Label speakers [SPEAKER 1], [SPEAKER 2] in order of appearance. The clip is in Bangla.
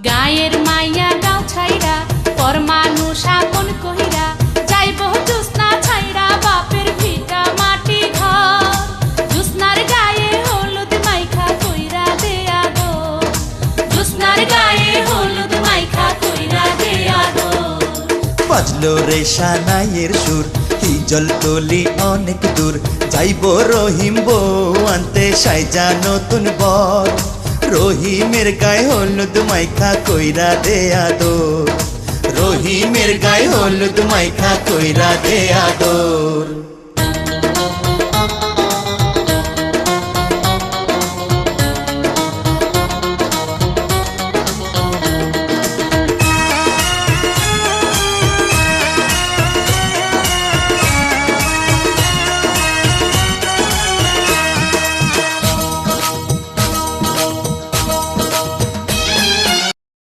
[SPEAKER 1] গায়ের মাইয়া গাও ছাইরা পর মানুষ আপন কহিরা যাইব জুসনা ছাইরা বাপের ভিটা মাটি ঘর জুসনার গায়ে হলুদ মাইখা কইরা দেয়া দো জুসনার গায়ে হলুদ মাইখা কইরা দেয়া দো
[SPEAKER 2] বাজলো রে সানাইয়ের সুর হিজল তলি অনেক দূর যাইব রহিম বউ আনতে সাইজা নতুন বর রহিমের গায়ে হলুদ মাইখা কইরা দেয়া দোর রহিমের গায়ে হলুদ মাইখা কইরা দেয়া দোর।